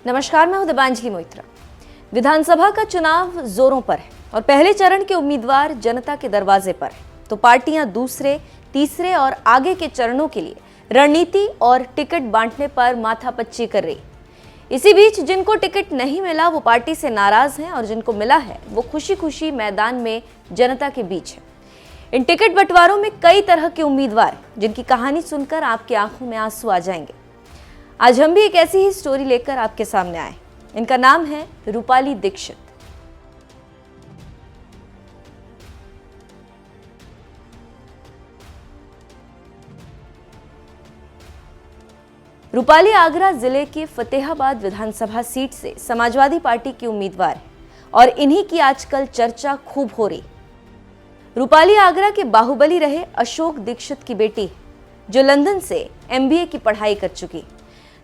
नमस्कार, मैं हूं दिबांजलि मोइत्रा। विधानसभा का चुनाव जोरों पर है और पहले चरण के उम्मीदवार जनता के दरवाजे पर है, तो पार्टियां दूसरे, तीसरे और आगे के चरणों के लिए रणनीति और टिकट बांटने पर माथापच्ची कर रही। इसी बीच जिनको टिकट नहीं मिला वो पार्टी से नाराज हैं और जिनको मिला है वो खुशी खुशी मैदान में जनता के बीच है। इन टिकट बंटवारों में कई तरह के उम्मीदवार जिनकी कहानी सुनकर आपकी आंखों में आंसू आ जाएंगे। आज हम भी एक ऐसी ही स्टोरी लेकर आपके सामने आए। इनका नाम है रूपाली दीक्षित। रूपाली आगरा जिले के फतेहाबाद विधानसभा सीट से समाजवादी पार्टी की उम्मीदवार है और इन्हीं की आजकल चर्चा खूब हो रही। रूपाली आगरा के बाहुबली रहे अशोक दीक्षित की बेटी है, जो लंदन से MBA की पढ़ाई कर चुकी।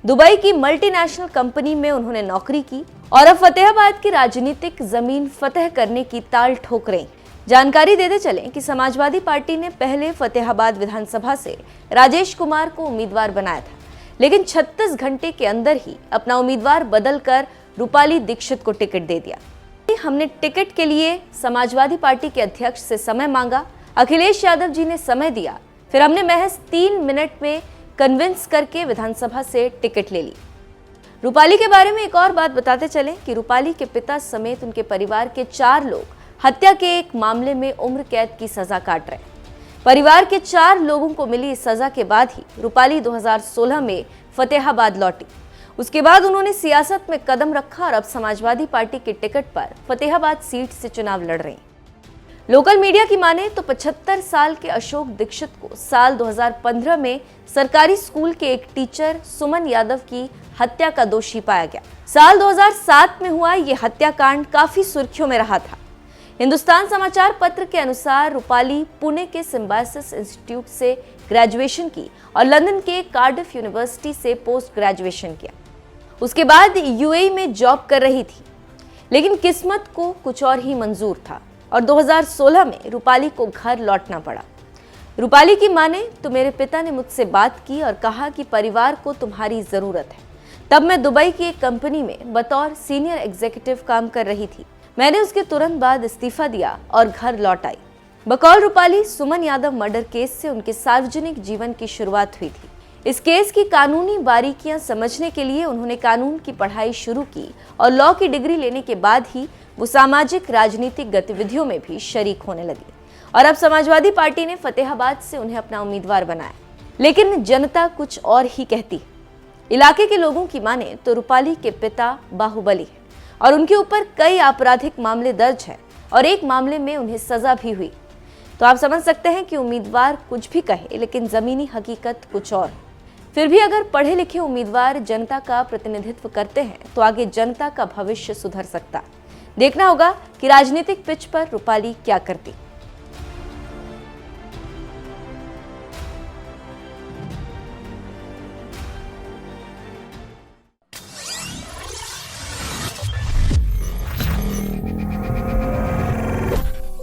दुबई की मल्टीनेशनल कंपनी में उन्होंने नौकरी की और अब फतेहाबाद की राजनीतिक जमीन फतेह करने की ताल ठोक रही। जानकारी देते चलें कि समाजवादी पार्टी ने पहले फतेहाबाद विधानसभा से राजेश कुमार को उम्मीदवार बनाया था, लेकिन 36 घंटे के अंदर ही अपना उम्मीदवार बदलकर रूपाली दीक्षित को टिकट दे दिया। हमने टिकट के लिए समाजवादी पार्टी के अध्यक्ष से समय मांगा, अखिलेश यादव जी ने समय दिया, फिर हमने महज 3 मिनट में कन्विंस करके विधानसभा से टिकट ले ली। रूपाली के बारे में एक और बात बताते चलें कि रूपाली के पिता समेत उनके परिवार के 4 लोग हत्या के एक मामले में उम्र कैद की सजा काट रहे। परिवार के 4 लोगों को मिली इस सजा के बाद ही रूपाली 2016 में फतेहाबाद लौटी। उसके बाद उन्होंने सियासत में कदम रखा और अब समाजवादी पार्टी के टिकट पर फतेहाबाद सीट से चुनाव लड़ रही। लोकल मीडिया की माने तो 75 साल के अशोक दीक्षित को साल 2015 में सरकारी स्कूल के एक टीचर सुमन यादव की हत्या का दोषी पाया गया। साल 2007 में हुआ ये हत्याकांड काफी सुर्खियों में रहा था। हिंदुस्तान समाचार पत्र के अनुसार रूपाली पुणे के सिम्बायोसिस इंस्टीट्यूट से ग्रेजुएशन की और लंदन के कार्डिफ यूनिवर्सिटी से पोस्ट ग्रेजुएशन किया। उसके बाद UAE में जॉब कर रही थी, लेकिन किस्मत को कुछ और ही मंजूर था और 2016 में रूपाली को घर लौटना पड़ा। रूपाली की माने तो मेरे पिता ने मुझसे बात की और कहा कि परिवार को तुम्हारी जरूरत है। तब मैं दुबई की एक कंपनी में बतौर सीनियर एग्जीक्यूटिव काम कर रही थी। मैंने उसके तुरंत बाद इस्तीफा दिया और घर लौट आई। बकौल रूपाली, सुमन यादव मर्डर केस से उनके सार्वजनिक जीवन की शुरुआत हुई थी। इस केस की कानूनी बारीकियां समझने के लिए उन्होंने कानून की पढ़ाई शुरू की और लॉ की डिग्री लेने के बाद ही वो सामाजिक राजनीतिक गतिविधियों में भी शरीक होने लगी और अब समाजवादी पार्टी ने फतेहाबाद से उन्हें अपना उम्मीदवार बनाया। लेकिन जनता कुछ और ही कहती। इलाके के लोगों की माने तो रूपाली के पिता बाहुबली है और उनके ऊपर कई आपराधिक मामले दर्ज हैं और एक मामले में उन्हें सजा भी हुई। तो आप समझ सकते हैं कि उम्मीदवार कुछ भी कहे, लेकिन जमीनी हकीकत कुछ और। फिर भी अगर पढ़े लिखे उम्मीदवार जनता का प्रतिनिधित्व करते हैं तो आगे जनता का भविष्य सुधर सकता। देखना होगा कि राजनीतिक पिच पर रूपाली क्या करती।